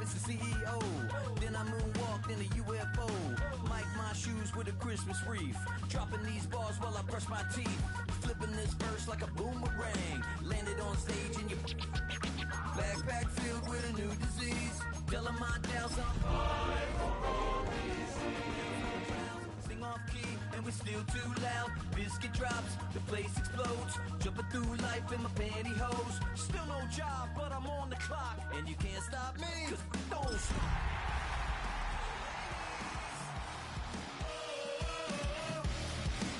office, the CEO. Then I moonwalked in a UFO. Mic my shoes with a Christmas wreath. Dropping these bars while I brush my teeth. Flipping this verse like a boomerang. Landed on stage in your backpack filled with a new disease. Tell 'em my doubts I'm sing off key and we're still too loud. Biscuit drops, the place explodes. Jumping through life in my pantyhose. Still no job, but I'm on the clock. And you can't stop me, 'cause don't stop.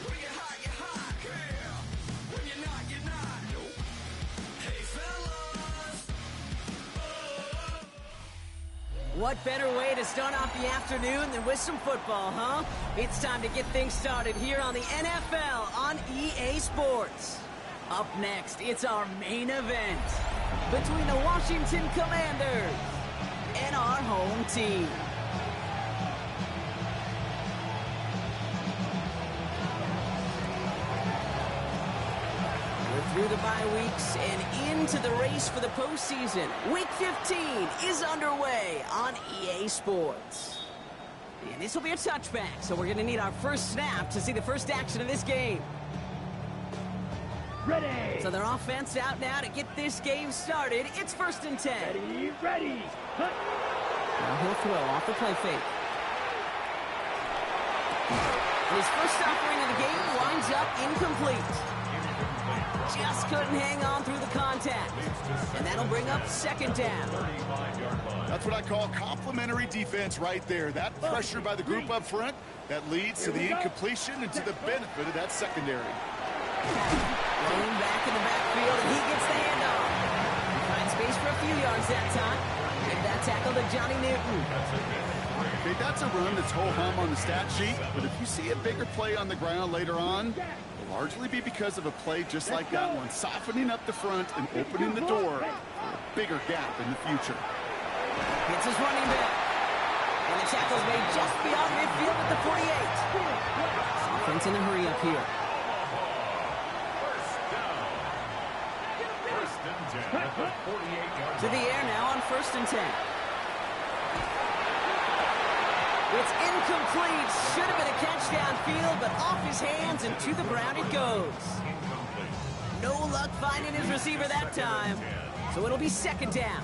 When you're hot, yeah. When you're not, you're not. Hey fellas. What better way to start off the afternoon than with some football, huh? It's time to get things started here on the NFL on EA Sports. Up next, it's our main event between the Washington Commanders and our home team. We're through the bye weeks and into the race for the postseason. Week 15 is underway on EA Sports. And this will be a touchback, so we're going to need our first snap to see the first action of this game. Ready! So their offense out now to get this game started. It's 1st and 10. Ready! Cut! Now he'll throw off the play fake. And his first offering of the game winds up incomplete. Just couldn't hang on through the contact. And that'll bring up 2nd down. That's what I call complimentary defense right there. That pressure by the group up front, that leads to the incompletion and to the benefit of that secondary. Rolling back in the backfield, and he gets the handoff. He finds space for a few yards that time. And that tackle to Johnny Newton. Okay, that's a run that's ho-hum on the stat sheet, but if you see a bigger play on the ground later on, it'll largely be because of a play just like that one, softening up the front and opening the door for a bigger gap in the future. Hits his running back. And the tackle's made just beyond midfield at the 48. Offense in a hurry up here. To the air now on 1st and 10. It's incomplete. Should have been a catch downfield, but off his hands and to the ground it goes. No luck finding his receiver that time. So it'll be 2nd down.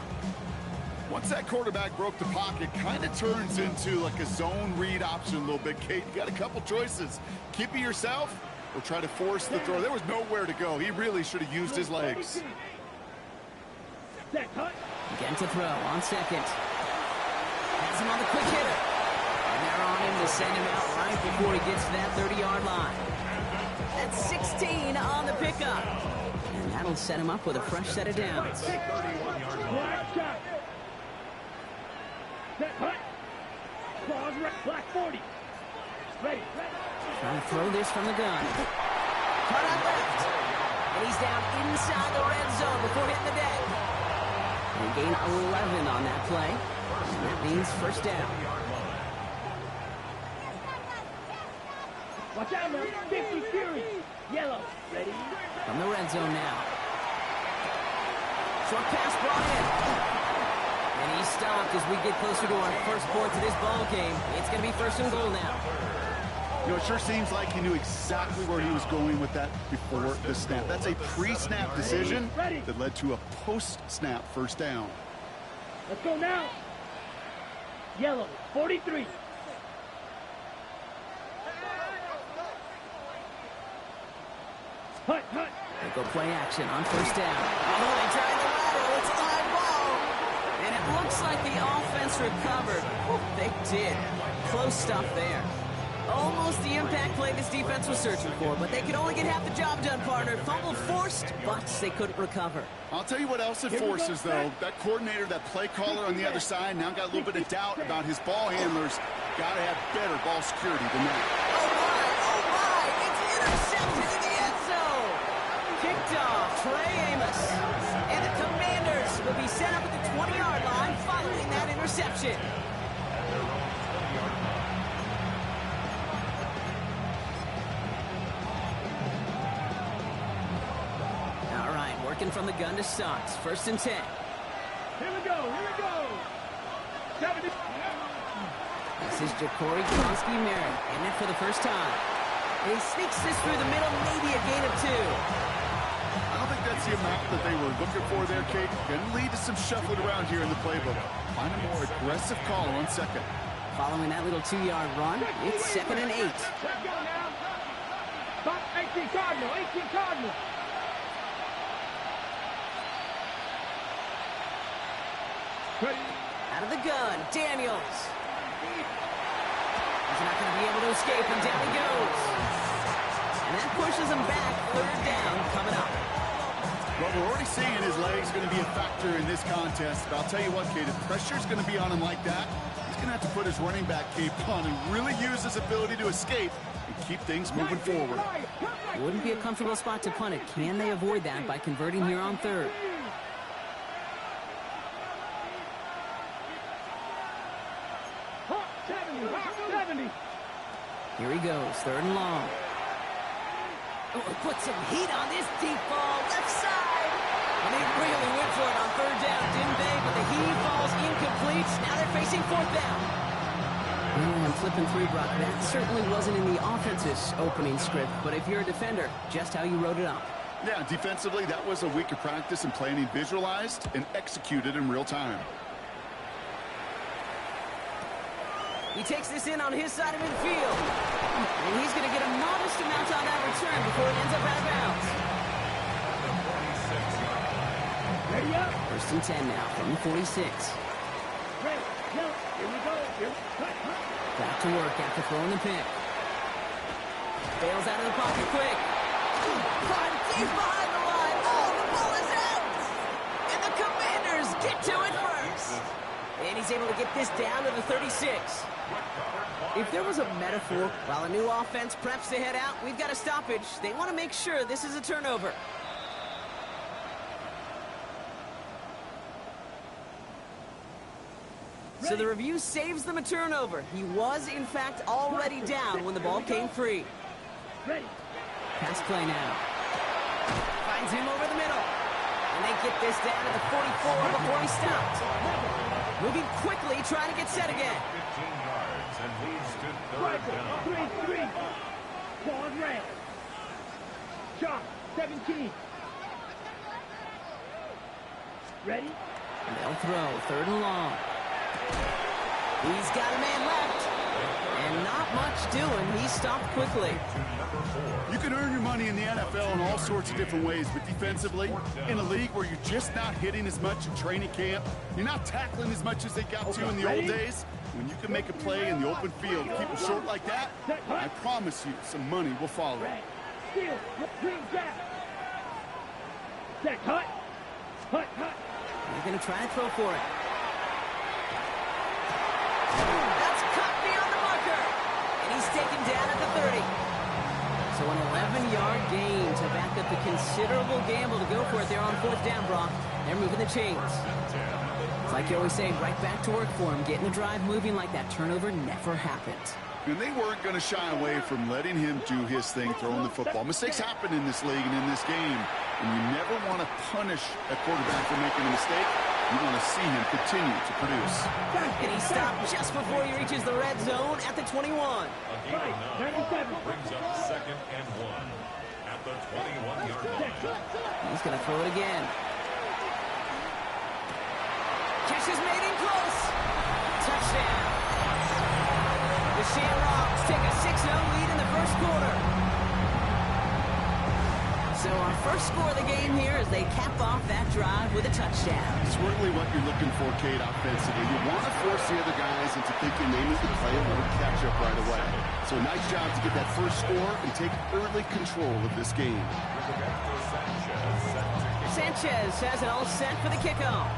Once that quarterback broke the pocket, kind of turns into like a zone read option a little bit, Kate. You got a couple choices. Keep it yourself or try to force the throw. There was nowhere to go. He really should have used his legs. Again to throw on 2nd. Has him on the quick hitter. And they're on him to send him out right before he gets to that 30-yard line. That's 16 on the pickup. And that'll set him up with a fresh set of downs. Black 40. Ready. Trying to throw this from the gun. Cut out left. And he's down inside the red zone before hitting the deck. And gain 11 on that play. And that means 1st down. Watch out, man. 50 Fury. Yellow. Ready. From the red zone now. Short pass brought in. And he's stopped as we get closer to our first point to this ball game. It's going to be 1st and goal now. You know, it sure seems like he knew exactly where he was going with that before the snap. That's a pre-snap decision that led to a post-snap 1st down. Let's go now. Yellow, 43. Hut. They go play action on 1st down. Oh, they tried the lateral. It's a live ball. And it looks like the offense recovered. Whew, they did. Close stuff there. Almost the impact play this defense was searching for, but they could only get half the job done, partner. Fumble forced, but they couldn't recover. I'll tell you what else it forces, though. That coordinator, that play caller on the other side, now got a little bit of doubt about his ball handlers. Got to have better ball security than that. Oh, my. It's intercepted in the end zone. Kicked off Trey Amos. And the Commanders will be set up at the 20-yard line following that interception. From the gun to start. 1st and 10. Here we go. This is Ja'Cory Merritt in it for the first time. And he sneaks this through the middle, maybe a gain of 2. I don't think that's the amount that they were looking for there, Kate. Going to lead to some shuffling around here in the playbook. Find a more aggressive call on second. Following that little 2-yard run, it's 2nd and 8. Let's go now. Stop 18 Cardinal, 18 Cardinal. Out of the gun, Daniels. He's not going to be able to escape, and down he goes. And that pushes him back. 3rd down coming up. Well, we're already seeing his legs going to be a factor in this contest. But I'll tell you what, Kate, if pressure's going to be on him like that, he's going to have to put his running back cape on and really use his ability to escape and keep things moving forward. It wouldn't be a comfortable spot to punt it. Can they avoid that by converting here on 3rd? Here he goes, 3rd and long. Oh, put some heat on this deep ball, left side. And they really went for it on 3rd down, didn't they? But the heave falls incomplete. Now they're facing 4th down. Well, I'm flipping through, Brock. That certainly wasn't in the offense's opening script, but if you're a defender, just how you wrote it up. Yeah, defensively, that was a week of practice and planning visualized and executed in real time. He takes this in on his side of midfield. And he's going to get a modest amount on that return before it ends up out of bounds. Ready up. 1st and 10 now from the 46. Ready. Here we go. Back to work after throwing the pick. Bails out of the pocket quick. Caught deep behind the line. Oh, the ball is out. And the Commanders get to it first. And he's able to get this down to the 36. If there was a metaphor, while a new offense preps to head out, we've got a stoppage. They want to make sure this is a turnover. So the review saves them a turnover. He was, in fact, already down when the ball came free. Ready. Pass play now. Finds him over the middle. And they get this down to the 44 before he stopped. Moving quickly, trying to get set again. 15 yards and leads to 3rd down. 3. Pause red. Shot. 17. Ready. And they'll throw 3rd and long. He's got a man left. And not much doing. He stopped quickly. You can earn your money in the NFL in all sorts of different ways, but defensively, in a league where you're just not hitting as much in training camp, you're not tackling as much as they got to in the old days, when you can make a play in the open field, keep it short like that, I promise you some money will follow. Steal. Green gap. Set. Hut. They're going to try to throw for it. That's cut beyond the marker. And he's taken down at the 30. So an 11-yard gain to back up the considerable gamble to go for it there on 4th down, Brock. They're moving the chains. It's like you always say, right back to work for him. Getting the drive moving like that turnover never happened. And they weren't going to shy away from letting him do his thing throwing the football. Mistakes happen in this league and in this game. And you never want to punish a quarterback for making a mistake. You want to see him continue to produce. And he stopped just before he reaches the red zone at the 21. A gain of 9 brings up 2nd and 1 at the 21-yard line. He's going to throw it again. Catch is made in close. Touchdown. The Shamrocks take a 6-0 lead in the first quarter. So our first score of the game here as they cap off that drive with a touchdown. Certainly what you're looking for, Kate, offensively. You want to force the other guys into thinking they need to play a little catch-up right away. So a nice job to get that first score and take early control of this game. Sanchez has it all set for the kickoff.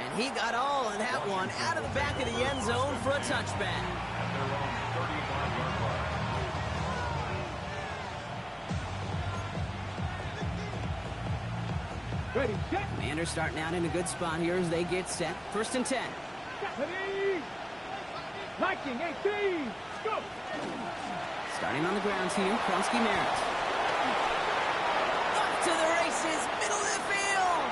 And he got all of that one out of the back of the end zone for a touchback. Ready, set. Commanders starting out in a good spot here as they get set. 1st and 10. Ready. Viking 18. Go. Starting on the ground team, Merritt. Up to the races, middle of the field.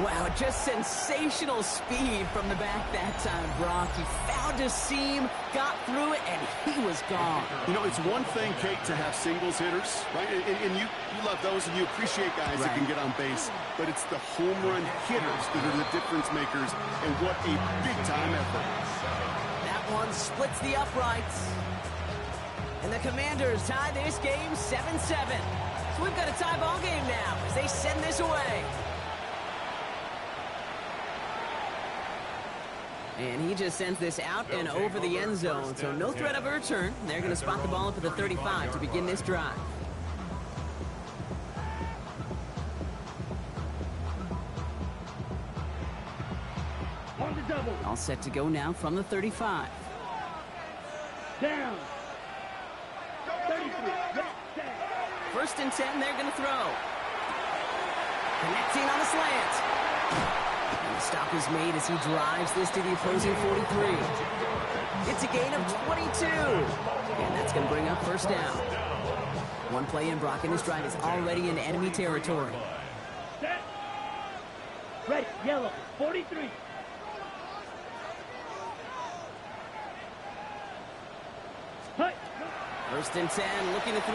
Wow, just sensational speed from the back that time, Brock. He found a seam, got through it, and he was gone. You know, it's one thing, Kate, to have singles hitters, right? And you love those, and you appreciate guys that can get on base. But it's the home run hitters that are the difference makers, and what a big-time effort. That one splits the uprights. And the Commanders tie this game 7-7. So we've got a tie ball game now as they send this away. And he just sends this out and over the end zone, so no threat of a return. They're going to spot the ball up at the 35 to begin this drive. On the double. All set to go now from the 35. Down. 33. First and 10, they're going to throw. Connecting on the slant. And the stop is made as he drives this to the opposing 43. It's a gain of 22. And that's going to bring up first down. One play in, Brock, and his drive is already in enemy territory. Set. Ready. Yellow. 43. Hut. First and 10, looking to throw.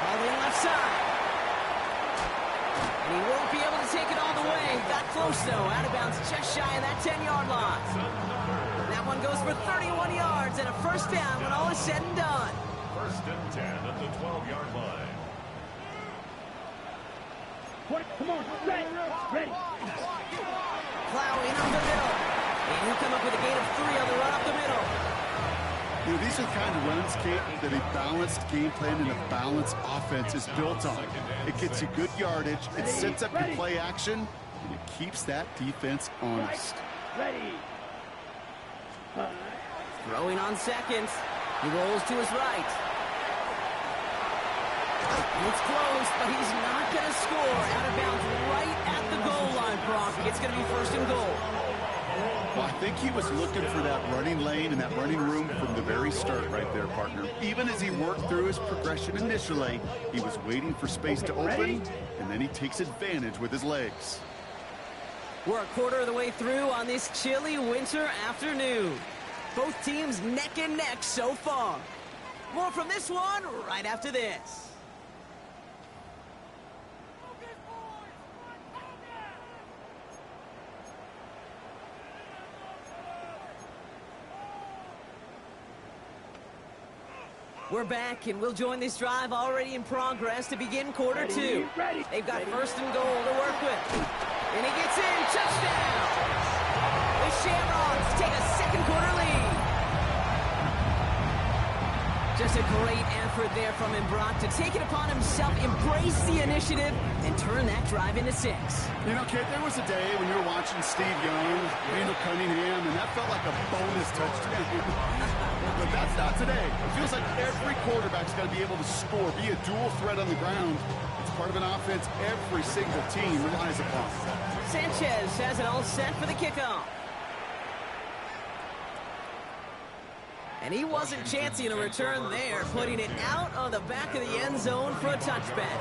Called in left side. And he won't be able to take it all the way. Got close, though. Out of bounds just shy of that 10-yard line. That one goes for 31 yards and a first down when all is said and done. First and 10 at the 12-yard line. Come on. Ready. Plowing up the middle. And he'll come up with a gain of 3 on the run up the middle. You know, these are the kind of runs, Kate, that a balanced game plan and a balanced offense is built on. It gets you good yardage, it sets up your play action, and it keeps that defense honest. Ready. Throwing on seconds. He rolls to his right. It's close, but he's not going to score. Out of bounds right at the goal line, Brock. It's going to be first and goal. Well, I think he was looking for that running lane and that running room from the very start right there, partner. Even as he worked through his progression initially, he was waiting for space to open, and then he takes advantage with his legs. We're a quarter of the way through on this chilly winter afternoon. Both teams neck and neck so far. More from this one right after this. We're back, and we'll join this drive already in progress to begin quarter two. They've got first and goal to work with. And he gets in. Touchdown! The Shamrocks take a second quarter lead. Just a great effort there from him, Brock, to take it upon himself, embrace the initiative, and turn that drive into 6. You know, Kate, there was a day when you were watching Steve Young, Randall Cunningham, and that felt like a bonus touchdown. But that's not today. It feels like every quarterback's got to be able to score, be a dual threat on the ground. It's part of an offense every single team relies upon. Sanchez has it all set for the kickoff. And he wasn't chancing a return there, putting it out on the back of the end zone for a touchback.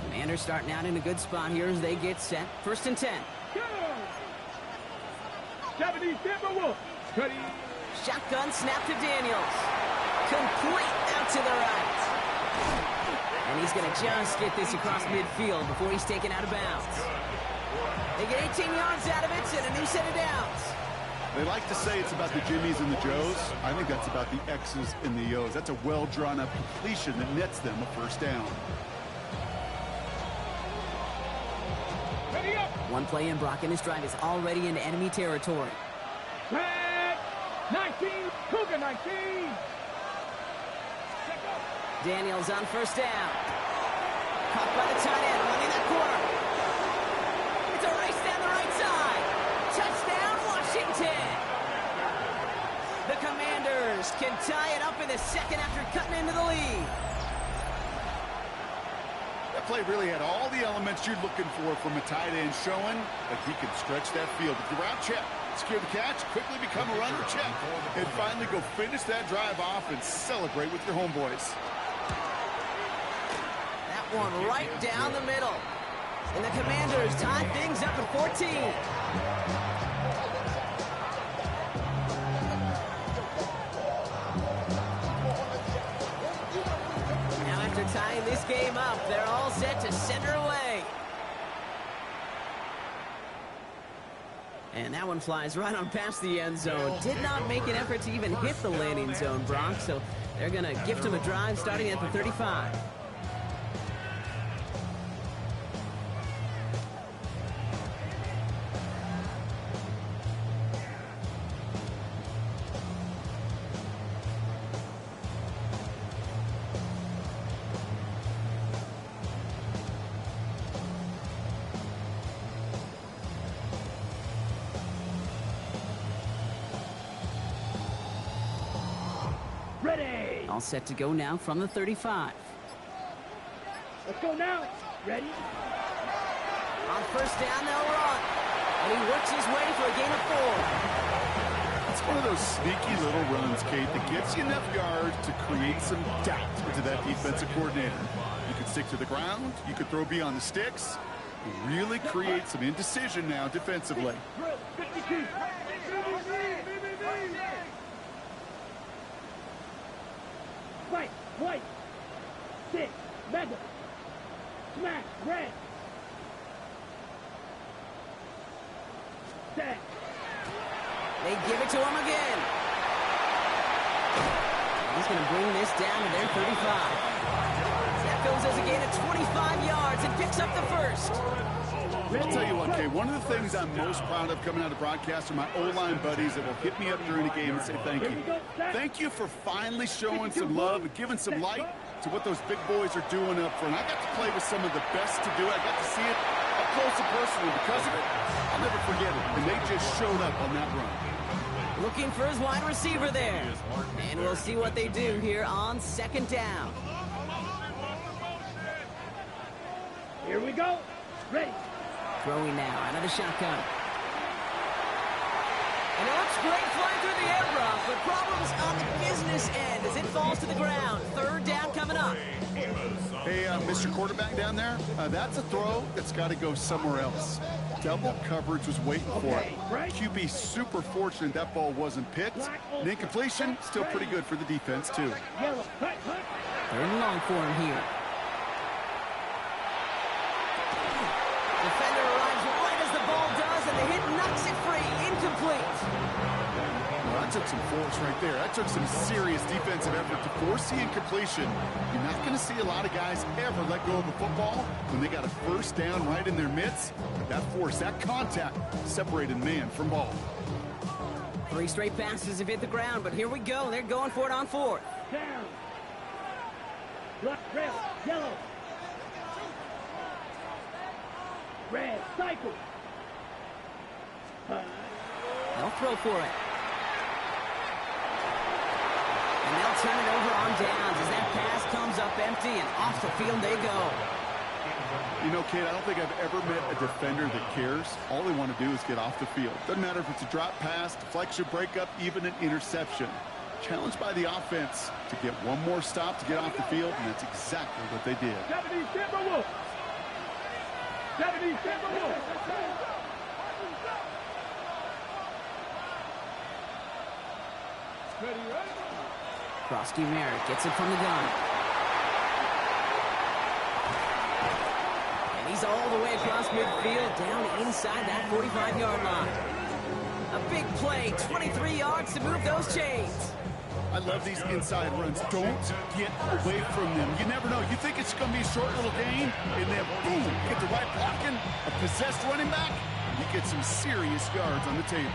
Commanders starting out in a good spot here as they get set. First and 10. Go! 70 Timberwolves. Cuddy. Shotgun snap to Daniels. Complete out to the right. And he's going to just get this across midfield before he's taken out of bounds. They get 18 yards out of it and a new set of downs. They like to say it's about the Jimmies and the Joes. I think that's about the X's and the O's. That's a well-drawn-up completion that nets them a first down. Ready up. One play in, Brock, and his drive is already in enemy territory. Red. 19. Cougar 19. Daniels on first down. Caught by the tight end, running that corner. It's a race down the right side. Touchdown, Washington. The Commanders can tie it up in the second after cutting into the lead. play really had all the elements you're looking for from a tight end, showing that he can stretch that field. If you're out, check. Secure the catch, quickly become a runner, check. And finally go finish that drive off and celebrate with your homeboys. That one right down the middle. And the Commanders tie things up at 14. Now after tying this game up, they're all set to center away. And that one flies right on past the end zone. Did not make an effort to even hit the landing zone, Brock, so they're going to gift him a drive starting at the 35. Ready. All set to go now from the 35. Let's go now. Ready. On first down, they'll run. And he works his way for a gain of 4. It's one of those sneaky little runs, Kate, that gets you enough yards to create some doubt into that defensive coordinator. You could stick to the ground. You could throw beyond the sticks. Really create some indecision now defensively. 52. White. 6. Mega. Smash. Red. Set. They give it to him again. He's going to bring this down to their 35. That goes as a gain of 25 yards and picks up the first. I'll tell you what, Kay, one of the things I'm most proud of coming out of broadcast are my O-line buddies that will hit me up during the game and say thank you. Thank you for finally showing some love and giving some light to what those big boys are doing up front. I got to play with some of the best to do it. I got to see it up close and personal. Because of it, I'll never forget it. And they just showed up on that run. Looking for his wide receiver there. And we'll see what they do here on second down. Here we go. Ready. Throwing now out of the shotgun. And it looks great flying through the air, Brock, but problems on the business end as it falls to the ground. Third down coming up. Hey, Mr. Quarterback down there, that's a throw that's got to go somewhere else. Double coverage was waiting for it. QB super fortunate that ball wasn't picked. And incompletion, still pretty good for the defense, too. Third and long for him here. Defender arrives right as the ball does, and the hit knocks it free. Incomplete. Well, that took some force right there. That took some serious defensive effort to force the incompletion. You're not going to see a lot of guys ever let go of a football when they got a first down right in their midst. That force, that contact, separated man from ball. 3 straight passes have hit the ground, but here we go. They're going for it on 4th. Down. Black, red, yellow. Red, cycle. They'll throw for it. And they'll turn it over on downs as that pass comes up empty, and off the field they go. You know, Kate, I don't think I've ever met a defender that cares. All they want to do is get off the field. Doesn't matter if it's a drop pass, deflection, breakup, even an interception. Challenged by the offense to get one more stop to get off the field, and that's exactly what they did. 70 Krosky Merritt gets it from the gun. And he's all the way across midfield, down inside that 45-yard line. A big play, 23 yards to move those chains. I love these inside runs. Don't get away from them. You never know. You think it's going to be a short little gain, and then, boom, get the right blocking, a possessed running back, you get some serious yards on the table.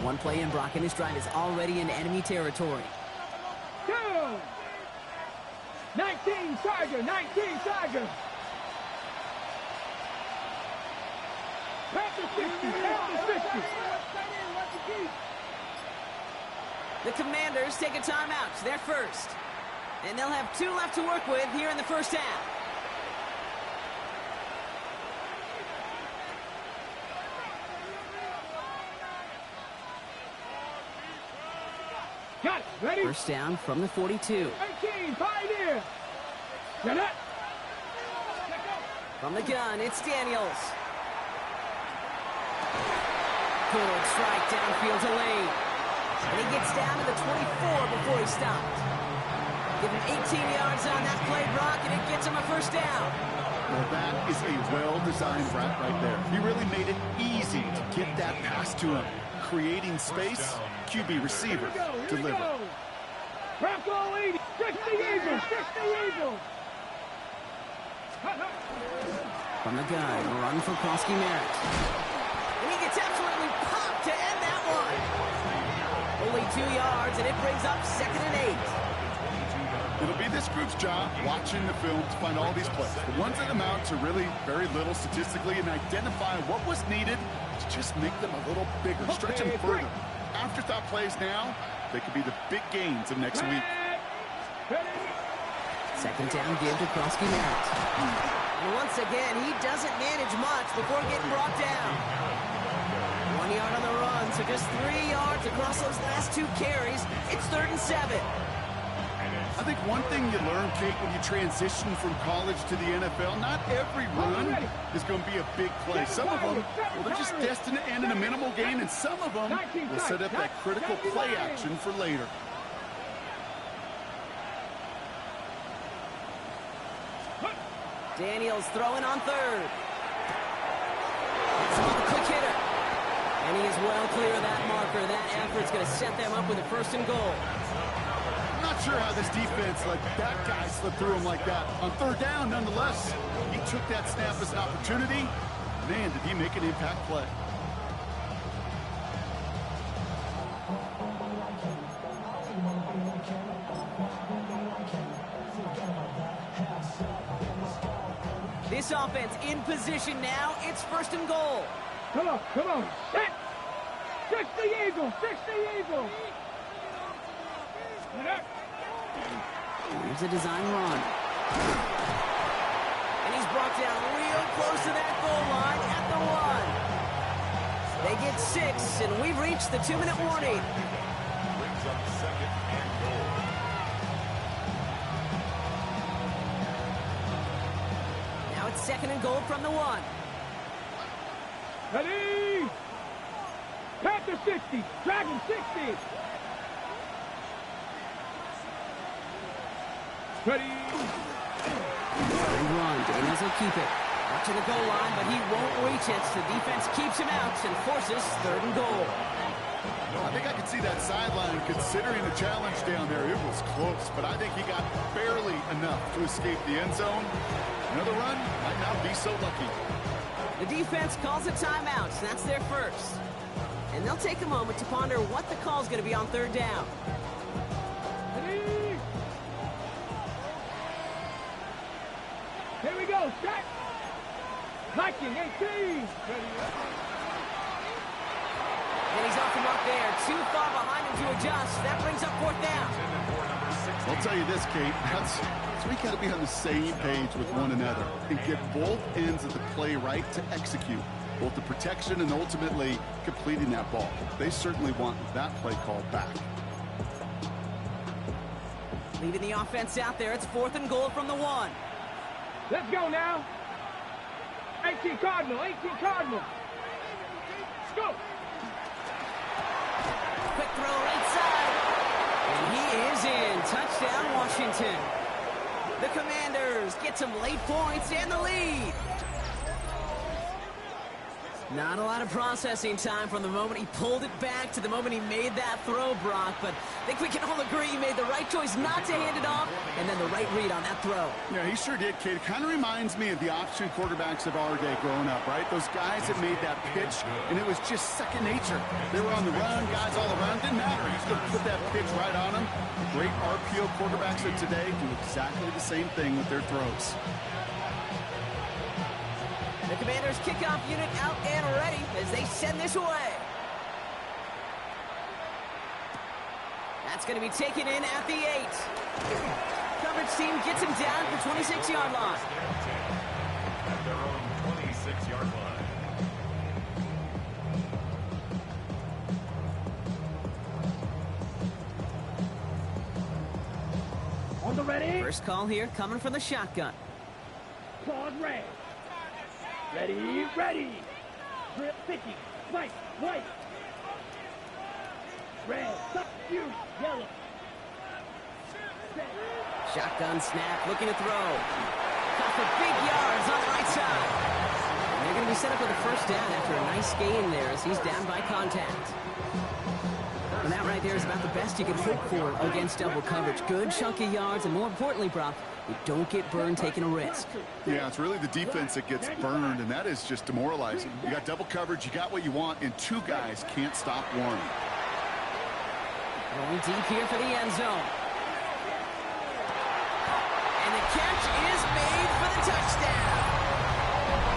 One play in, Brock, and his drive is already in enemy territory. 19 Tiger. Pass. The Commanders take a timeout. They're first. And they'll have 2 left to work with here in the first half. Got it. Ready? First down from the 42. 18, Pioneer. Get it. From the gun, it's Daniels. Good strike downfield to Lane. And he gets down to the 24 before he stopped. Give him 18 yards on that play, Brock, and it gets him a first down. Well, that is a well-designed route right there. He really made it easy to get that pass to him. Creating space, QB receiver, deliver. Bronco 80, 60 Eagles, 60 Eagles. From the gun, run for Krosky Merritt. And he gets absolutely popped to end that one. Only 2 yards, and it brings up 2nd and 8. It'll be this group's job, watching the film, to find all these plays. The ones that amount to really very little statistically and identify what was needed to just make them a little bigger, stretch them further. Afterthought plays now, they could be the big gains of next week. 2nd down give to Krosky Merritt. And once again, he doesn't manage much before getting brought down. 1 yard on the run, so just 3 yards across those last 2 carries. It's 3rd and 7. I think one thing you learn, Kate, when you transition from college to the NFL, not every run is going to be a big play. Some of them, well, they're just destined to end in a minimal gain, and some of them will set up that critical play action for later. Daniels throwing on 3rd. It's on the quick hitter. And he is well clear of that marker. That effort's going to set them up with a 1st and goal. I'm not sure how this defense let that guy slip through him like that. On 3rd down, nonetheless, he took that snap as an opportunity. Man, did he make an impact play. This offense in position now. It's 1st and goal. Come on, come on. Set. 60 Eagles, 60 Eagles. Here's a design run. And he's brought down real close to that goal line at the 1. They get 6, and we've reached the 2-minute warning. Brings up 2nd and goal. Now it's 2nd and goal from the 1. Ready. Panther 60, Dragon 60. Ready. They run. Daniels will keep it. Up to the goal line, but he won't reach it. The defense keeps him out and forces 3rd and goal. I think I could see that sideline considering the challenge down there. It was close, but I think he got barely enough to escape the end zone. Another run might not be so lucky. The defense calls a timeout. So that's their 1st. And they'll take a moment to ponder what the call is going to be on 3rd down. Ready. Here we go, set. Viking 18. Ready. And he's off the mark there. Too far behind him to adjust. That brings up 4th down. I'll tell you this, Kate, that's we got to be on the same page with one another and get both ends of the play right to execute, both the protection and ultimately completing that ball. They certainly want that play called back. Leaving the offense out there. It's 4th and goal from the 1. Let's go now. 18 Cardinal, 18 Cardinal. Let's go. Quick throw right side. And he is in. Touchdown, Washington. The Commanders get some late points and the lead. Not a lot of processing time from the moment he pulled it back to the moment he made that throw, Brock. But I think we can all agree he made the right choice not to hand it off, and then the right read on that throw. Yeah, he sure did, Kate. It kind of reminds me of the option quarterbacks of our day growing up, right? Those guys that made that pitch, and it was just second nature. They were on the run, guys all around. Didn't matter. He's going to put that pitch right on them. Great RPO quarterbacks of today do exactly the same thing with their throws. The Commanders kickoff unit out and ready as they send this away. That's going to be taken in at the 8. Coverage team gets him down at the 26-yard line. At their own 26-yard line. On the ready. First call here coming from the shotgun. Claws red. Ready, ready. Grip sticky. White, white. Red, stop, you, yellow. Shotgun snap, looking to throw. Got for big yards on the right side. And they're going to be set up with a first down after a nice gain there as he's down by contact. And that right there is about the best you can hope for against double coverage. Good chunky yards, and more importantly, Brock, you don't get burned taking a risk. Yeah, it's really the defense that gets burned, and that is just demoralizing. You got double coverage, you got what you want, and two guys can't stop one. Going deep here for the end zone. And the catch is made for the touchdown.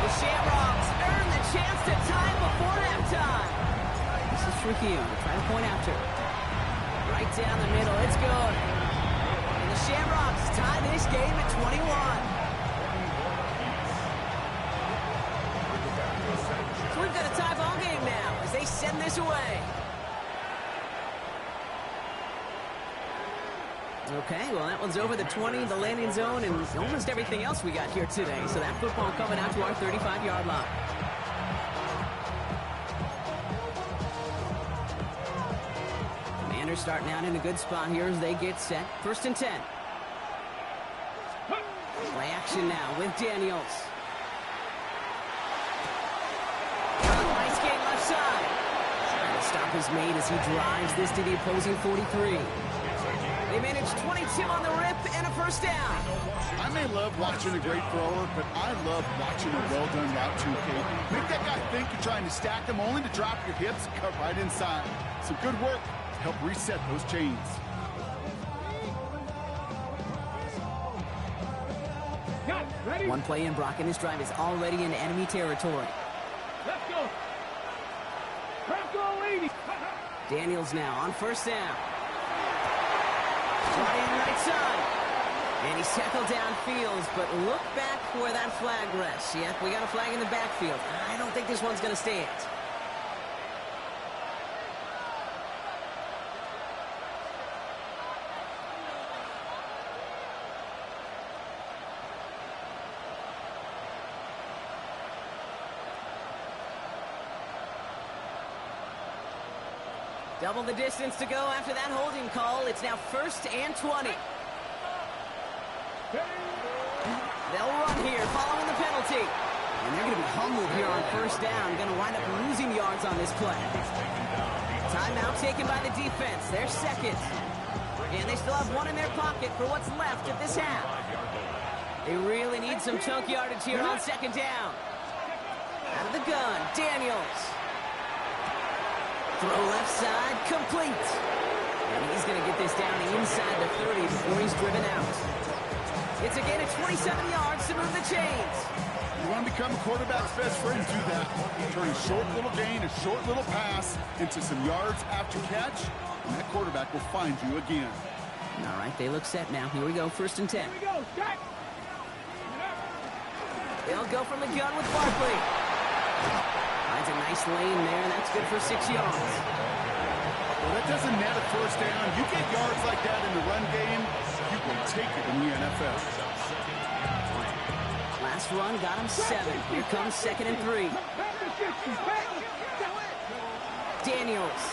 The Shamrocks earn the chance to tie before halftime. This is tricky. Try to point after. Right down the middle. It's good. And the Shamrocks tie this game at 21. So we've got a tie ball game now as they send this away. Okay, well, that one's over the 20, the landing zone, and almost everything else we got here today. So that football coming out to our 35-yard line. Commanders starting out in a good spot here as they get set. 1st and 10. Play action now with Daniels. Nice game left side. And the stop is made as he drives this to the opposing 43. They managed 22 on the rip and a first down. I may love watching a great thrower, but I love watching a well-done route too, Kate. Make that guy think you're trying to stack him, only to drop your hips and cut right inside. Some good work to help reset those chains. Got it. Ready? One play in, Brock, and this drive is already in enemy territory. Let's go. Bronco 80. Daniels now on first down. Brought in right side. And he's tackled downfield, but look back where that flag rests. Yep, we got a flag in the backfield. I don't think this one's going to stand. Double the distance to go after that holding call. It's now 1st and 20. They'll run here following the penalty. And they're going to be humbled here on first down. Going to wind up losing yards on this play. Timeout taken by the defense. They're second. And they still have one in their pocket for what's left of this half. They really need some chunk yardage here on second down. Out of the gun, Daniels. Throw left side, complete. And he's going to get this down inside the 30 before he's driven out. It's a gain of 27 yards to move the chains. You want to become a quarterback's best friend, do that. Turn a short little gain, a short little pass into some yards after catch, and that quarterback will find you again. All right, they look set now. Here we go, 1st and 10. Here we go. Jack. They'll go from the gun with Barkley. Finds a nice lane there, and that's good for 6 yards. Well, that doesn't net a first down. You get yards like that in the run game, you will take it in the NFL. Last run got him 7. Here comes 2nd and 3. Daniels.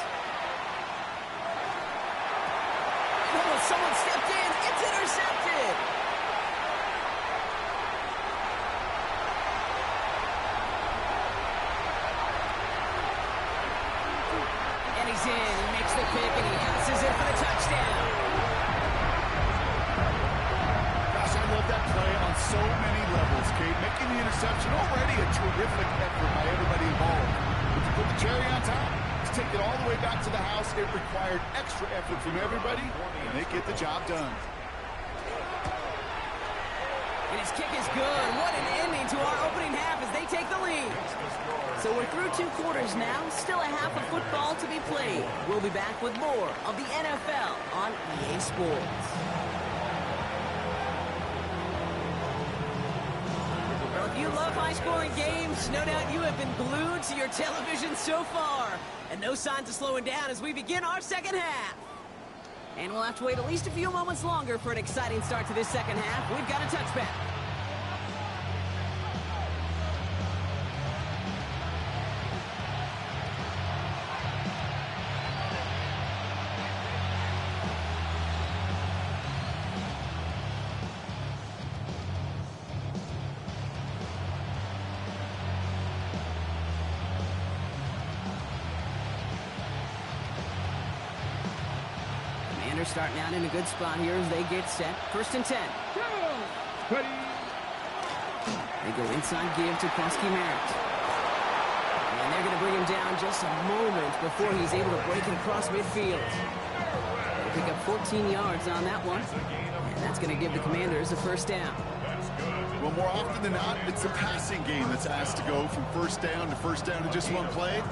Oh, someone stepped in. It's intercepted. And he's in. He makes the pick, and he passes it for the touchdown. Gosh, I love that play on so many levels, Kate. Making the interception already a terrific effort by everybody involved. But to put the cherry on top, to take it all the way back to the house, it required extra effort from everybody, and they get the job done. And his kick is good. What an ending to our opening half as they take the lead. So we're through 2 quarters now. Still a half of football to be played. We'll be back with more of the NFL on EA Sports. Well, if you love high-scoring games, no doubt you have been glued to your television so far. And no signs of slowing down as we begin our second half. And we'll have to wait at least a few moments longer for an exciting start to this second half. We've got a touchback. Starting out in a good spot here as they get set. 1st and 10. Ready. They go inside give to Krosky-Merritt. And they're going to bring him down just a moment before he's able to break it across midfield. They pick up 14 yards on that one. And that's going to give the Commanders a 1st down. Well, more often than not, it's a passing game that's asked to go from 1st down to 1st down in just one play.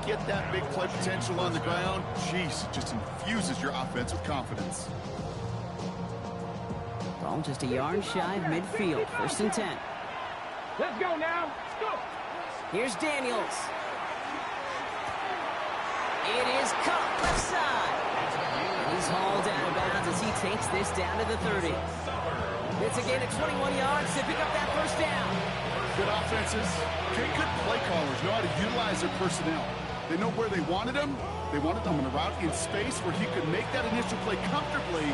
Get that big play potential on the ground, jeez, it just infuses your offense with confidence. Ball just a yard shy of midfield. 1st and 10. Let's go now. Let's go. Here's Daniels. It is caught left side. And he's hauled out of bounds as he takes this down to the 30. It's a gain of 21 yards to pick up that 1st down. Good offenses, good play callers know how to utilize their personnel. They know where they wanted him. They wanted him on a route in space where he could make that initial play comfortably,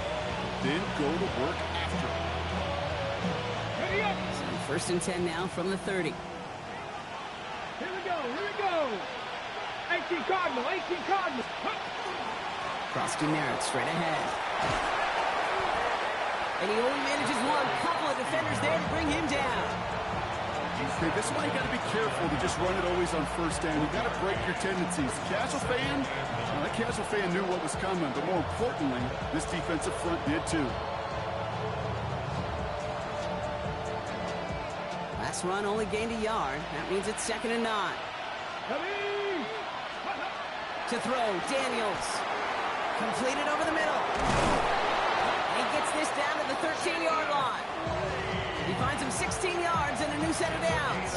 then go to work after it. Ready up. So 1st and 10 now from the 30. Here we go. Here we go. 18 Cardinal. 18 Cardinal. Krosky-Merritt straight ahead. And he only manages one. Couple of defenders there to bring him down. Okay, this is why you got to be careful to just run it always on 1st down. You got to break your tendencies. Casual fan, well, that casual fan knew what was coming, but more importantly, this defensive front did too. Last run only gained a yard. That means it's 2nd and 9. To throw, Daniels. Completed over the middle. He gets this down to the 13-yard line. He finds him 16 yards and a new set of downs.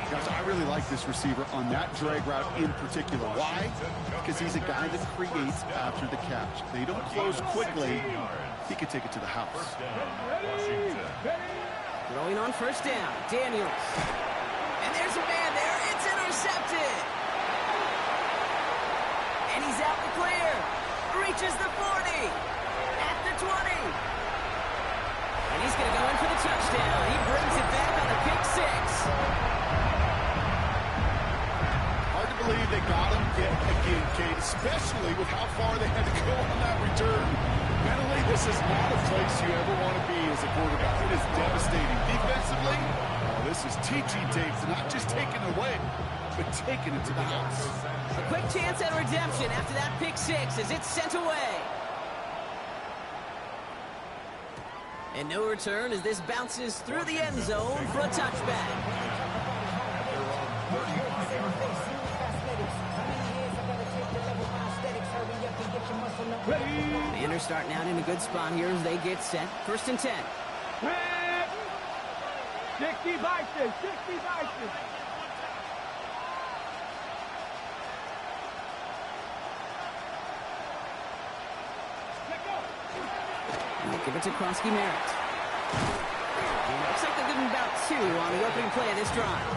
Gosh, I really like this receiver on that drag route in particular. Why? Because he's a guy that creates after the catch. They don't close quickly. He could take it to the house. Throwing on 1st down, Daniels. And there's a man there. It's intercepted. And he's out the clear. Reaches the 40. At the 20. And he's going to go in for the touchdown. He brings it back on the pick 6. Hard to believe they got him yet again, Kate, especially with how far they had to go on that return. Mentally, this is not a place you ever want to be as a quarterback. It is devastating. Defensively, well, this is teaching tapes, not just taking it away, but taking it to the house. A quick chance at redemption after that pick 6 as it's sent away. And no return as this bounces through the end zone for a touchback. Commanders starting out in a good spot here as they get set. 1st and 10. 60 vices. 60 vices. They'll give it to Krosky-Merritt. And it looks like they'll give him about 2 on the opening play of this drive.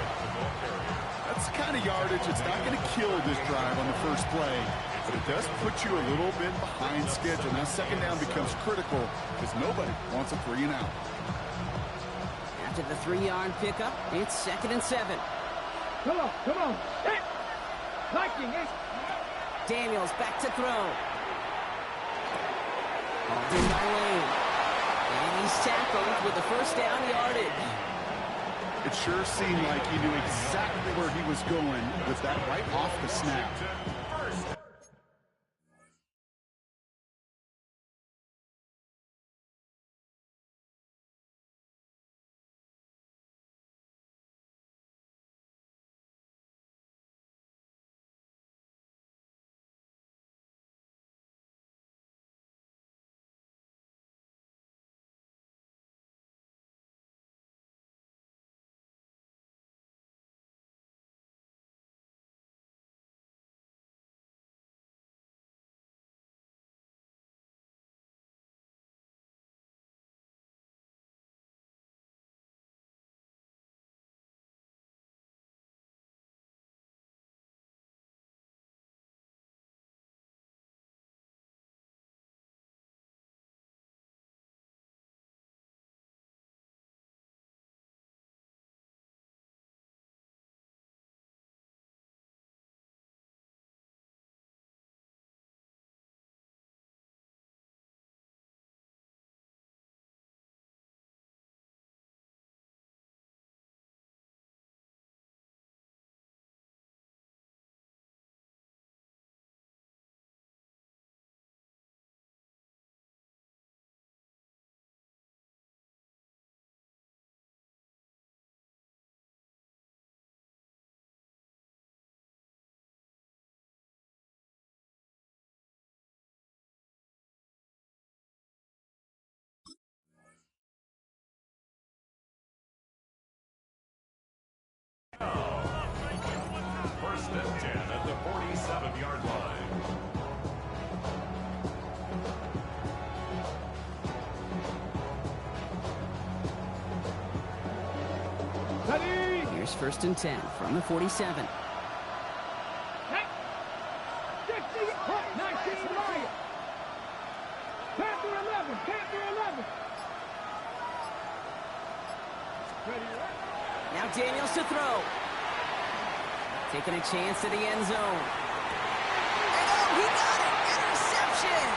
That's the kind of yardage that's not going to kill this drive on the first play, but it does put you a little bit behind schedule. Now 2nd down becomes critical because nobody wants a 3 and out. After the 3-yard pickup, it's 2nd and 7. Come on, come on. Hey. Liking it. Daniels back to throw. Hauled in by Lane. And he's tackled with the 1st down yardage. It sure seemed like he knew exactly where he was going with that right off the snap. and 10 at the 47-yard line. Here's 1st and 10 from the 47. Now Daniels to throw. Taking a chance to the end zone. And oh, he got it! Interception!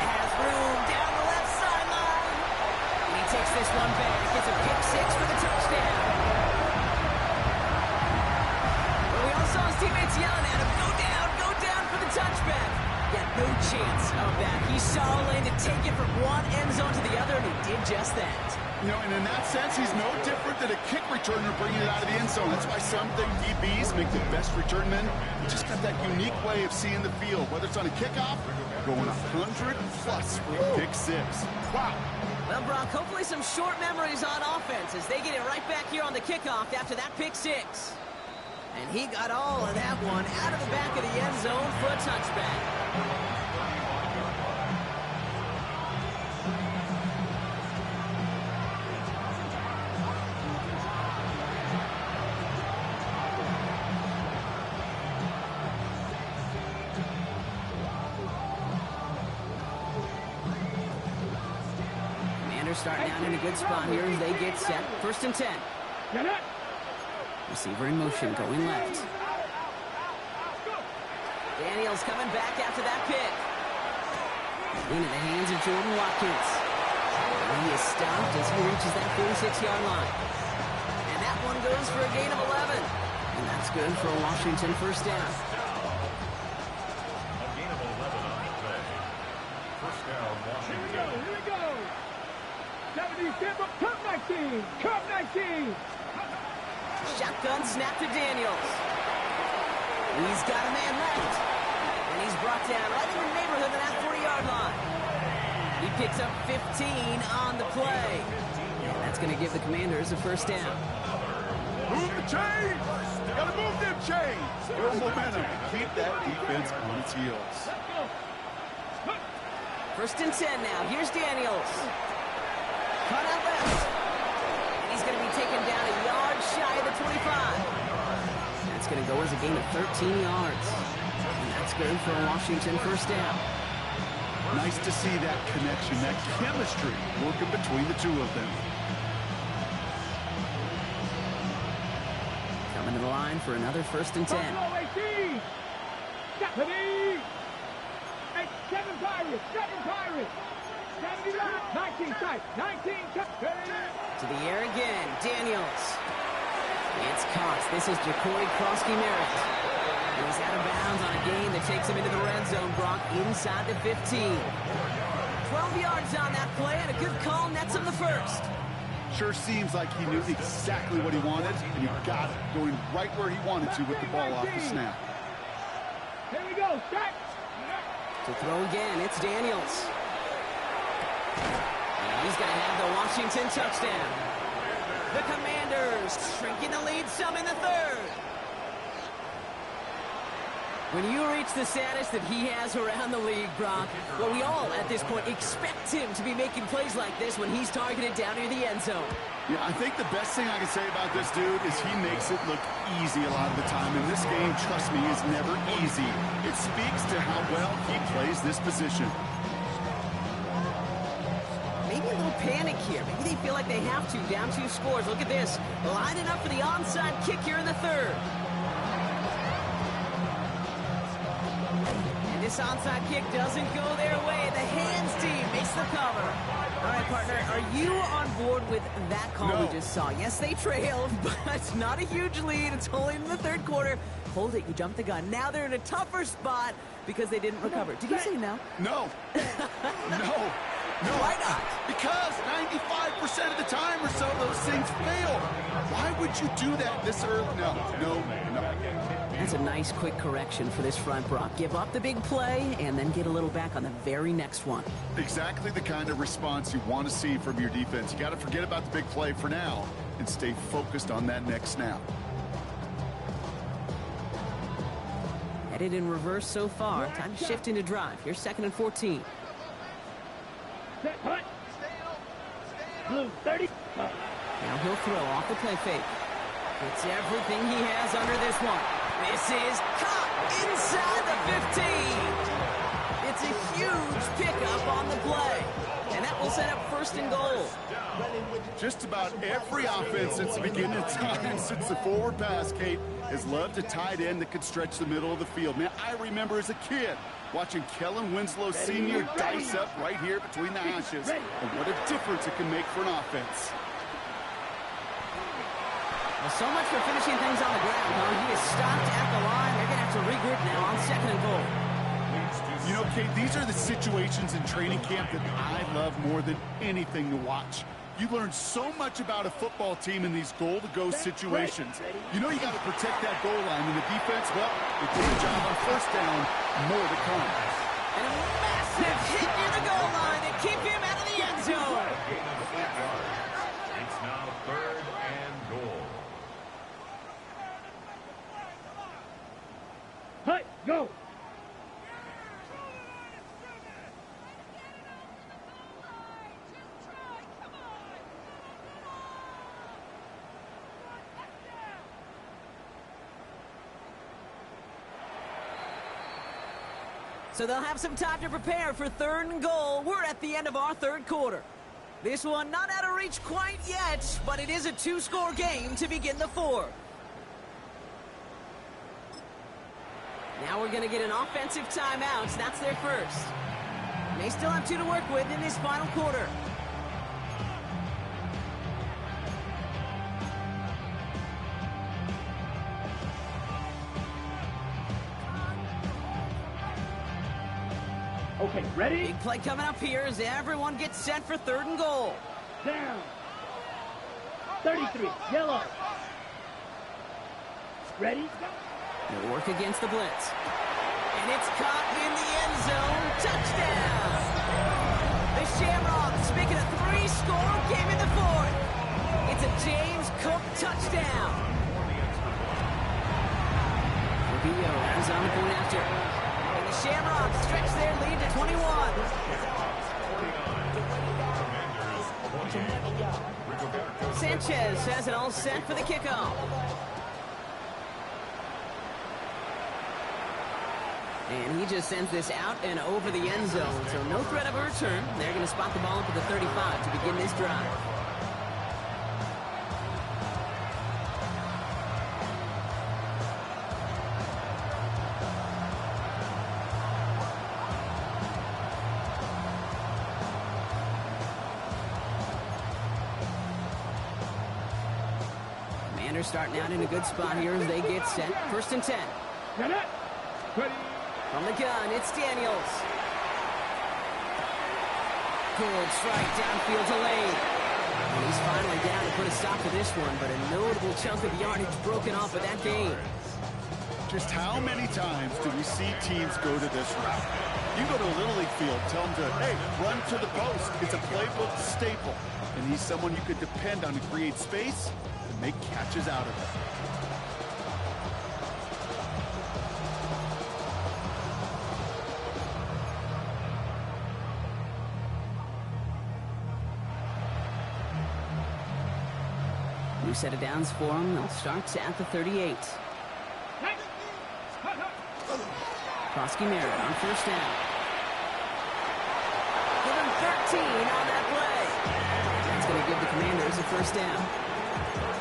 Has room down the left sideline. And he takes this one back. Gets a pick six for the touchdown. Well, we all saw his teammates yelling at him, go down for the touchback. Got no chance of that. He saw a lane to take it from one end zone to the other, and he did just that. You know, and in that sense, he's no different than a kick returner bringing it out of the end zone. That's why some think DBs make the best return men. They just got that unique way of seeing the field, whether it's on a kickoff or going 100+ for a pick six. Wow. Well, Brock, hopefully some short memories on offense as they get it right back here on the kickoff after that pick six. And he got all of that one out of the back of the end zone for a touchback. Commanders starting out in a good spot here as they get set. 1st and 10. Get it! Receiver in motion, going left. Daniels coming back after that pick. Into the hands of Jordan Watkins. And he is stopped as he reaches that 46-yard line. And that one goes for a gain of 11. And that's good for a Washington 1st down. A gain of 11 on the play. 1st down, Washington. Here we go! 70, Cup 19! Cup 19! Shotgun snap to Daniels. He's got a man left. And he's brought down right in the neighborhood of that 40-yard line. He picks up 15 on the play. And that's going to give the Commanders a 1st down. Move the chains! Gotta move them chains! Build momentum. Keep that defense on its heels. 1st and 10 now. Here's Daniels. Cut out left. And he's going to be taken down a yard shy of the 25. That's going to go as a gain of 13 yards. And that's good for a Washington 1st down. Nice to see that connection, that chemistry working between the two of them. Coming to the line for another 1st and 10. 18! 7 Pirates! 7 Pirates! 70 left! 19 tight! 19 To the air again, Daniels. It's Cox. This is Jacory Krosky-Merritt. He's out of bounds on a gain that takes him into the red zone, Brock, inside the 15. 12 yards on that play, and a good call nets him the 1st. Sure seems like he knew exactly what he wanted, and he got it, going right where he wanted to with the ball off the snap. Here we go, set! To throw again, it's Daniels. And he's going to have the Washington touchdown. The Commanders shrinking the lead some in the 3rd. When you reach the status that he has around the league, Brock, well, we all, at this point, expect him to be making plays like this when he's targeted down near the end zone. Yeah, I think the best thing I can say about this dude is he makes it look easy a lot of the time. And this game, trust me, is never easy. It speaks to how well he plays this position. Maybe a little panic here. Maybe they feel like they have to, down 2 scores. Look at this, lining up for the onside kick here in the 3rd. This onside kick doesn't go their way. The hands team makes the cover. All right, partner, are you on board with that call we just saw? Yes, they trailed, but it's not a huge lead. It's only in the 3rd quarter. Hold it, you jumped the gun. Now they're in a tougher spot because they didn't recover. Did you say no? No. No. No, Why not? Because 95% of the time or so, those things fail. Why would you do that this early? No. That's a nice quick correction for this front, Brock. Give up the big play and then get a little back on the very next one. Exactly the kind of response you want to see from your defense. You got to forget about the big play for now and stay focused on that next snap. Headed in reverse so far. Time to shift into drive. Here's 2nd and 14. Set, hut. Blue, 30. Now he'll throw off the play fake. It's everything he has under this one. This is caught inside the 15. It's a huge pickup on the play. And that will set up 1st and goal. Just about every offense since the beginning of time, since the forward pass, Kate, has loved a tight end that could stretch the middle of the field. Man, I remember as a kid watching Kellen Winslow Sr. dice up right here between the hashes. And what a difference it can make for an offense. Well, so much for finishing things on the ground, huh? He is stopped at the line. They're going to have to regroup now on 2nd and goal. You know, Kate, these are the situations in training camp that I love more than anything to watch. You learn so much about a football team in these goal-to-go situations. You know you got to protect that goal line, and the defense, well, they did a job on 1st down, more to come. And a massive hit near the goal line to keep him out of the end zone. It's now 3rd and goal. Hut, go. So they'll have some time to prepare for 3rd and goal. We're at the end of our 3rd quarter. This one not out of reach quite yet, but it is a 2-score game to begin the 4th. Now we're going to get an offensive timeout. That's their first. They still have 2 to work with in this final quarter. Okay, ready? Big play coming up here as everyone gets set for 3rd and goal. Down. 33, yellow. Ready? They'll work against the blitz. And it's caught in the end zone. Touchdown! The Shamrocks make it a 3-score game in the 4th. It's a James Cook touchdown. Rubio is on the point after. And the Shamrocks stretch their lead to 21. Sanchez has it all set for the kickoff. And he just sends this out and over the end zone. So no threat of a return. They're going to spot the ball up at the 35 to begin this drive. Commanders starting out in a good spot here as they get set. 1st and 10. Ready? From the gun, it's Daniels. Good strike downfield to Lane. And he's finally down to put a stop to this one, but a notable chunk of yardage broken off of that game. Just how many times do we see teams go to this route? You go to a Little League field, tell them to, hey, run to the post. It's a playbook staple. And he's someone you could depend on to create space and make catches out of it. New set of downs for him. They'll start at the 38. Krosky Merritt on 1st down. Give him 13 on that play. That's going to give the Commanders a 1st down.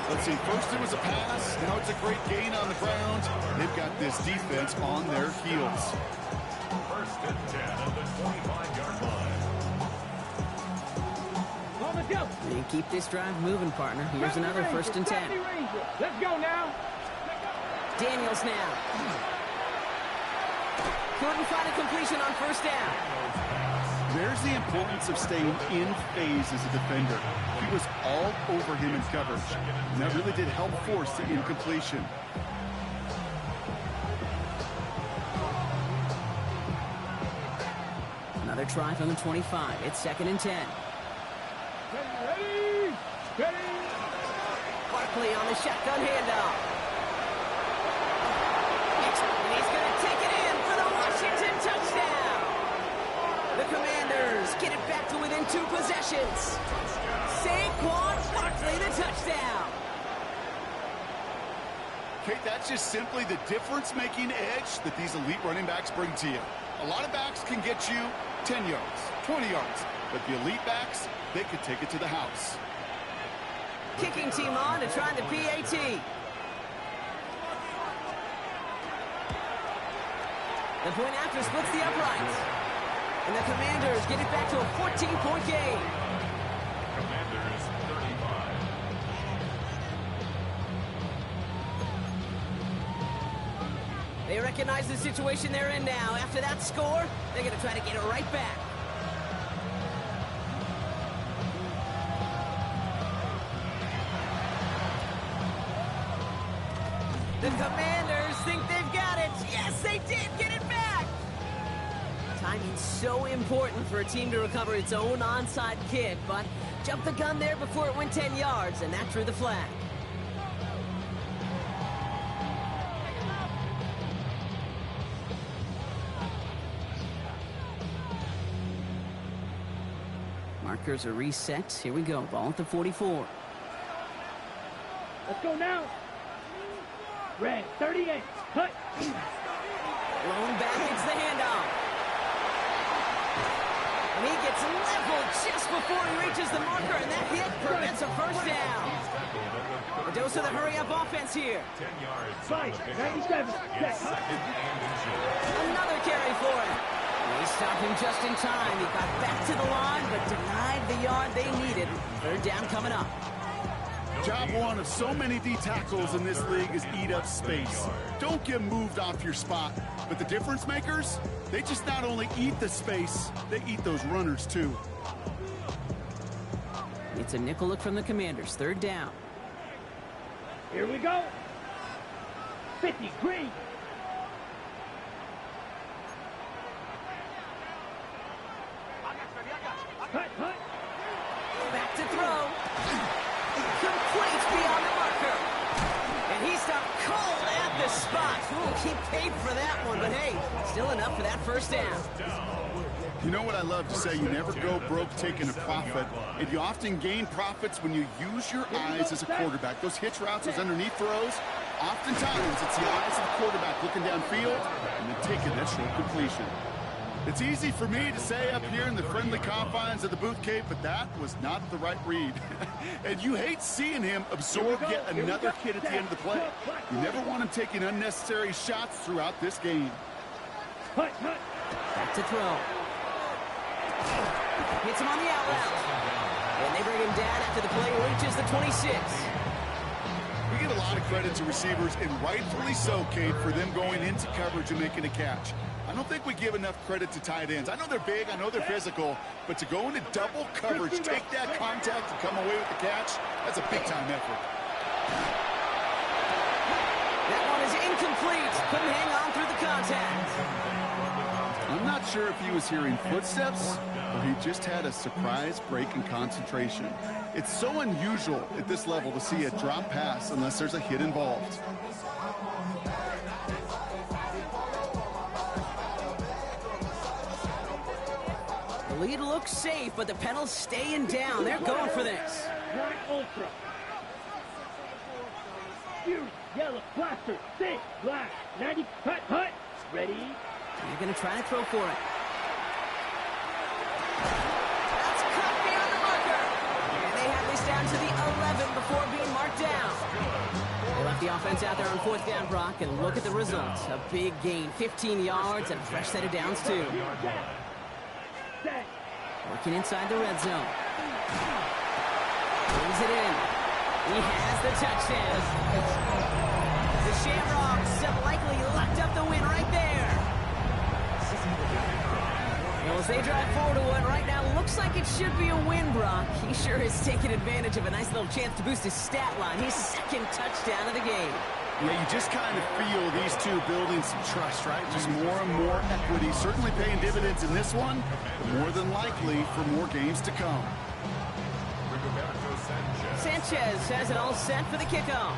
Let's see, first it was a pass, now it's a great gain on the ground. They've got this defense on their heels. 1st and 10 at the 25-yard line. And keep this drive moving, partner. Here's another 1st and 10. Let's go now. Daniels now. Couldn't find a completion on 1st down. There's the importance of staying in phase as a defender. He was all over him in coverage, and that really did help force the incompletion. Another try from the 25. It's 2nd and 10. Ready? Ready? Barkley on the shotgun handoff. And he's going to take it in for the Washington touchdown. The Commanders get it back to within 2 possessions. Saquon Barkley, the touchdown. Kate, that's just simply the difference-making edge that these elite running backs bring to you. A lot of backs can get you 10 yards, 20 yards, but the elite backs, they could take it to the house. Kicking team on to try the PAT. The point after splits the uprights. And the Commanders get it back to a 14-point game. Commanders 35. They recognize the situation they're in now. After that score, they're going to try to get it right back. The Commanders think they've got it. Yes, they did get it back. Timing's so important for a team to recover its own onside kick, but jumped the gun there before it went 10 yards, and that drew the flag. Markers are reset. Here we go. Ball at the 44. Let's go now. Red, 38. Cut. Blown back, it's the handoff. And he gets leveled just before he reaches the marker, and that hit prevents a first down. A dose of the hurry-up offense here. 10 yards. Fight. 97. It's 2nd and inches. Another carry for him. They stopped him just in time. He got back to the line, but denied the yard they needed. 3rd down coming up. Job one of so many D tackles in this league is eat up space. Don't get moved off your spot. But the difference makers, they just not only eat the space, they eat those runners too. It's a nickel look from the Commanders. 3rd down. Here we go. 50, green. Cut, cut. Back to throw. Complete beyond the marker. And he stopped cold at the spot. Ooh, he paid for that one, but hey, still enough for that first down. You know what I love to say? You never go broke taking a profit. And you often gain profits when you use your eyes as a quarterback. Those hitch routes, those underneath throws, oftentimes it's the eyes of the quarterback looking downfield and then taking that short completion. It's easy for me to say up here in the friendly confines of the Booth Cave, but that was not the right read. And you hate seeing him absorb yet another hit at the end of the play. You never want him taking unnecessary shots throughout this game. Cut, cut. Back to throw. Hits him on the out route. And they bring him down after the play reaches the 26. We give a lot of credit to receivers, and rightfully so, Kate, for them going into coverage and making a catch. I don't think we give enough credit to tight ends. I know they're big, I know they're physical, but to go into double coverage, take that contact, and come away with the catch, that's a big-time effort. That one is incomplete. Couldn't hang on through the contact. I'm not sure if he was hearing footsteps or he just had a surprise break in concentration. It's so unusual at this level to see a drop pass unless there's a hit involved. The lead looks safe, but the pedal's staying down. They're going for this. Black Ultra. Fury, yellow, plaster, thick, black, 90, cut, cut. Ready? They're going to try to throw for it. That's cut beyond the marker. And they have this down to the 11 before being marked down. They left the offense out there on 4th down, Brock, and look at the results. A big gain, 15 yards, and a fresh set of downs, too. Set. Working inside the red zone. Brings it in. He has the touchdown. The Shamrocks have likely locked up the win right there. Well, as they drive forward to what looks like it should be a win, Brock. He sure is taking advantage of a nice little chance to boost his stat line. His second touchdown of the game. Yeah, you just kind of feel these two building some trust, right? Just more and more equity. Certainly paying dividends in this one, but more than likely for more games to come. Sanchez has it all set for the kickoff.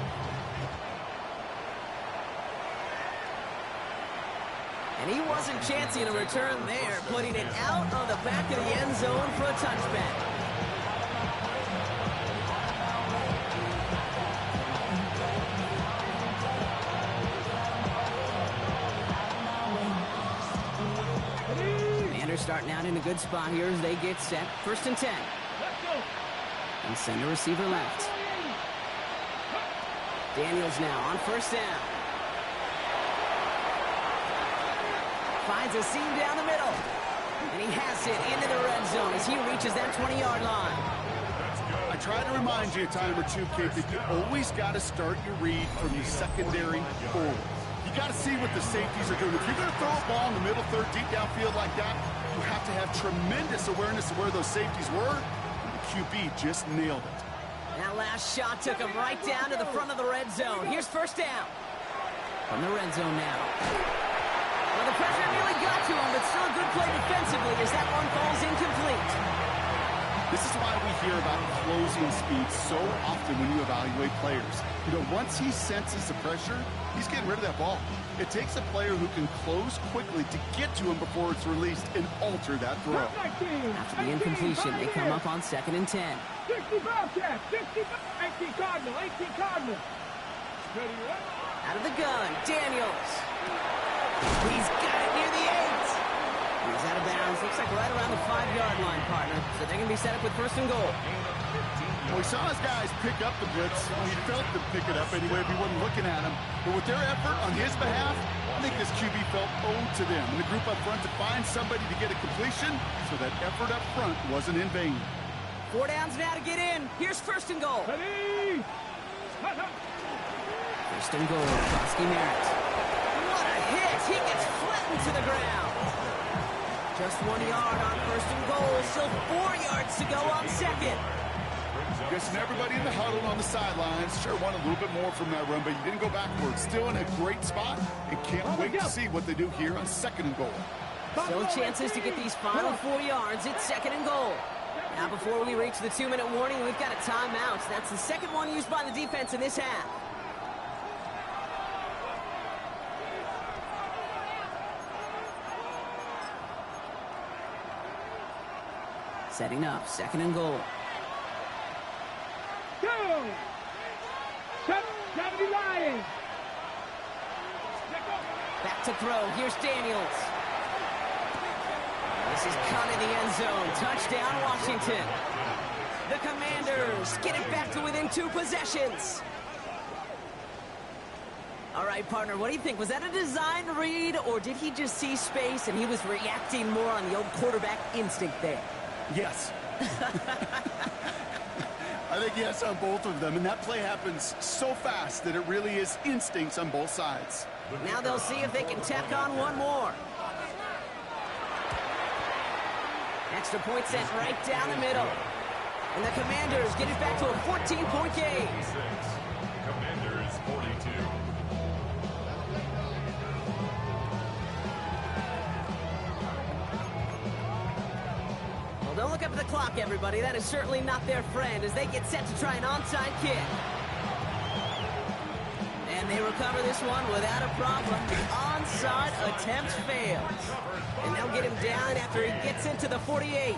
And he wasn't chancing a return there, putting it out on the back of the end zone for a touchback. Commanders starting out in a good spot here as they get set. 1st and 10. And send a receiver left. Daniels now on 1st down. Finds a seam down the middle. And he has it into the red zone as he reaches that 20-yard line. I try to remind you a time or two, Kate, that you always got to start your read from the secondary forward. You got to see what the safeties are doing. If you're going to throw a ball in the middle third, deep downfield like that, you have to have tremendous awareness of where those safeties were. QB just nailed it. That last shot took him right down to the front of the red zone. Here's 1st down. From the red zone now. Well, the pressure nearly got to him, but still a good play defensively as that one falls incomplete. This is why we hear about closing speed so often when you evaluate players. You know, once he senses the pressure, he's getting rid of that ball. It takes a player who can close quickly to get to him before it's released and alter that throw. After the incompletion, they come up on 2nd and 10. 60 Bobcat, 60 18 Cardinal, 18 Cardinal. Out of the gun, Daniels. He's got it near the 8. He's out of bounds. Looks like right around the 5-yard line, partner. So they're going to be set up with 1st and goal. Well, we saw his guys pick up the blitz. We felt them pick it up anyway if we wasn't looking at him. But with their effort on his behalf, I think this QB felt owed to them. And the group up front to find somebody to get a completion, so that effort up front wasn't in vain. 4 downs now to get in. Here's 1st and goal. 1st and goal. Koski Merritt. What a hit. He gets flattened to the ground. Just 1 yard on 1st and goal. Still 4 yards to go on 2nd. Guessing everybody in the huddle on the sidelines sure wanted a little bit more from that run, but you didn't go backwards. Still in a great spot and can't wait to see what they do here on 2nd and goal. Still chances to get these final 4 yards. It's 2nd and goal. Now before we reach the 2-minute warning, we've got a timeout. That's the second one used by the defense in this half. Setting up, 2nd and goal. Go! 70 Lions! Back to throw. Here's Daniels. This is caught in the end zone. Touchdown, Washington. The Commanders get it back to within 2 possessions. All right, partner, what do you think? Was that a design read, or did he just see space and he was reacting more on the old quarterback instinct there? Yes. I think yes on both of them, and that play happens so fast that it really is instincts on both sides. Now they'll see if they can tack on one more. Extra point sent right down the middle. And the Commanders get it back to a 14-point game. Commanders 42. Well, don't look up at the clock, everybody. That is certainly not their friend as they get set to try an onside kick. And they recover this one without a problem. The onside attempt fails. And they'll get him down after he gets into the 48.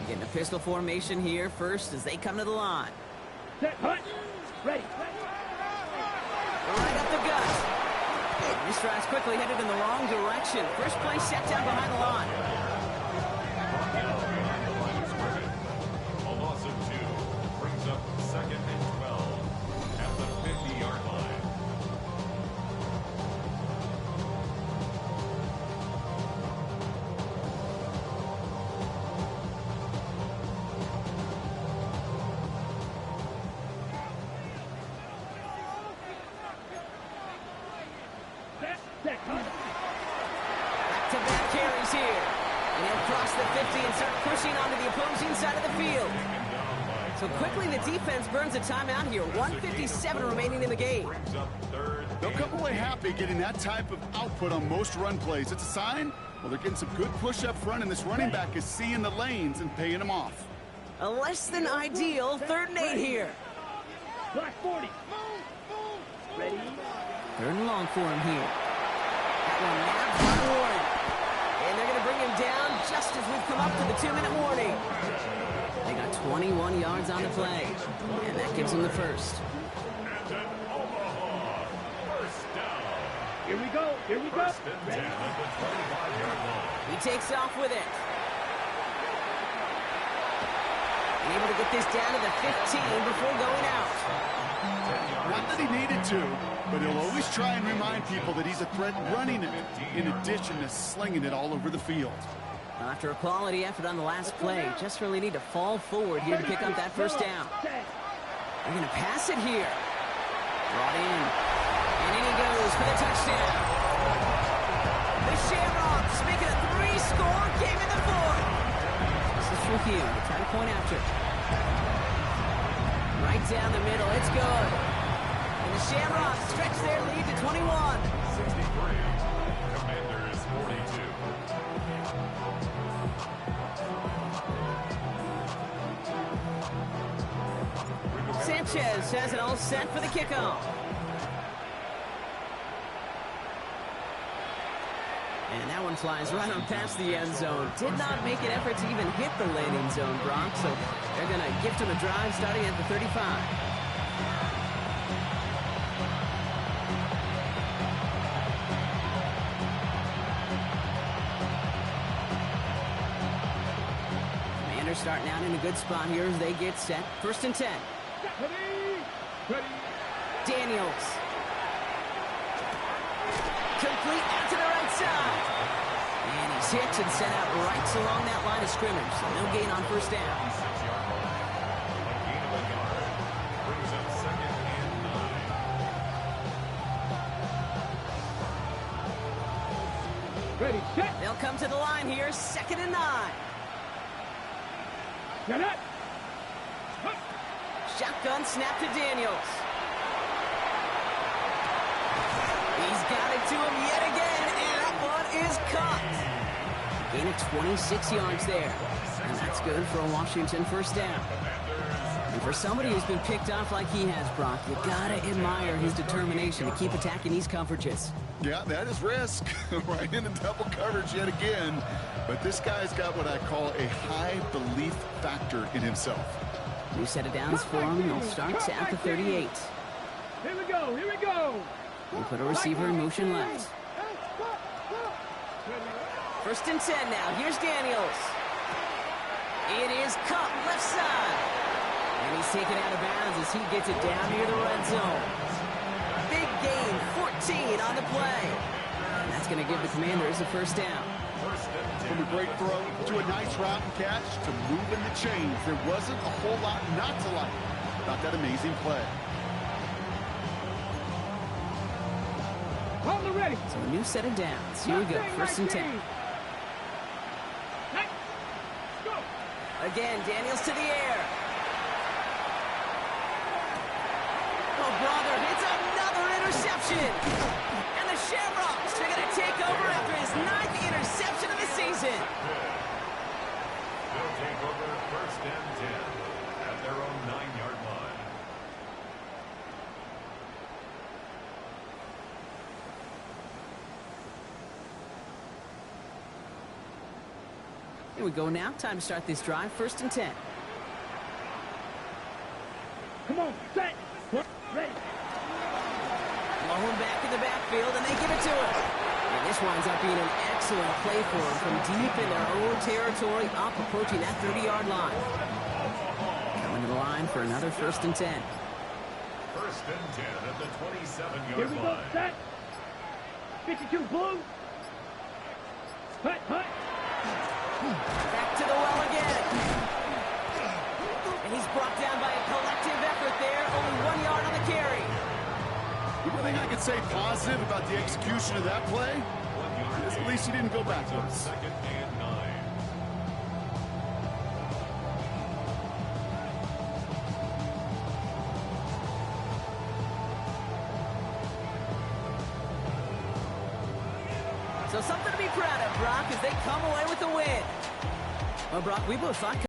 Getting a pistol formation here first as they come to the line. Set, hunt, ready. Right up the gut. This drive's quickly headed in the wrong direction. First play set down behind the line. A loss of 2 brings up 2nd and 12 at the 50-yard line. the 50 and start pushing onto the opposing side of the field. So quickly the defense burns a timeout here. 1:57 remaining in the game. They'll come away happy getting that type of output on most run plays. It's a sign, well, they're getting some good push up front, and this running back is seeing the lanes and paying them off. A less than ideal 3rd and 8 here. Black 40. Ready? 3rd and long for him here. That one nabbed by Ward. And they're going to bring him down just as we've come up to the 2-minute warning. They got 21 yards on the play. And that gives them the first. Here we go. Here we go. He takes off with it. And able to get this down to the 15 before going out. Not that he needed to, but he'll always try and remind people that he's a threat running it, in addition to slinging it all over the field. After a quality effort on the last play, just really need to fall forward here to pick up that first down. They're going to pass it here. Brought in. And in he goes for the touchdown. The Shamrocks make it a 3-score game in the 4th. This is for Hugh to try to point after. Right down the middle. It's good. And the Shamrocks stretch their lead to 21. 63. Commanders 42. Sanchez has it all set for the kickoff. And that one flies right on past the end zone. Did not make an effort to even hit the landing zone, Brock. So they're going to gift him a drive starting at the 35. Commanders starting out in a good spot here as they get set. 1st and 10. Ready. Daniels. Complete out to the right side. And he's hit and sent out right along that line of scrimmage. So no gain on 1st down. 6-yard line. A gain of a yard. Brings up 2nd and 9. Ready. Set. They'll come to the line here. 2nd and 9. Get it. Shotgun snap to Daniels. He's got it to him yet again, and that one is caught. Gain of 26 yards there, and that's good for a Washington 1st down. And for somebody who's been picked off like he has, Brock, you gotta admire his determination to keep attacking these coverages. Yeah, that is risk. Right into double coverage yet again. But this guy's got what I call a high belief factor in himself. New set of downs for him. They'll start at the 38. Here we go. Here we go. We'll put a receiver in motion left. 1st and 10 now. Here's Daniels. It is Cup left side. And he's taken out of bounds as he gets it down near the red zone. Big gain, 14 on the play. And that's going to give the Commanders a 1st down. From a great throw to a nice route and catch to moving the chains, there wasn't a whole lot not to like about that amazing play. Hold the ready. So a new set of downs. Here we go, 1st and 10. Go. Again, Daniels to the air. Oh, brother, it's another interception. And the Shamrocks are going to take over after his 9th interception of the season. They'll take over 1st and 10 at their own 9-yard line. Here we go now. Time to start this drive. 1st and 10. Come on. Set. Ready. Low back in the backfield, and they give it to him. And this winds up being an excellent play for him from deep in their own territory, up approaching that 30-yard line. Coming to the line for another 1st and 10. 1st and 10 at the 27-yard Here we go. line. Set. 52 blue. Hut. Back to the well again. And he's brought down by a collective effort there. Only 1 yard on the carry. The only thing I could say positive about the execution of that play is at least he didn't go backwards. 2nd and 9. Brock, as they come away with the win. Well, Brock, we both thought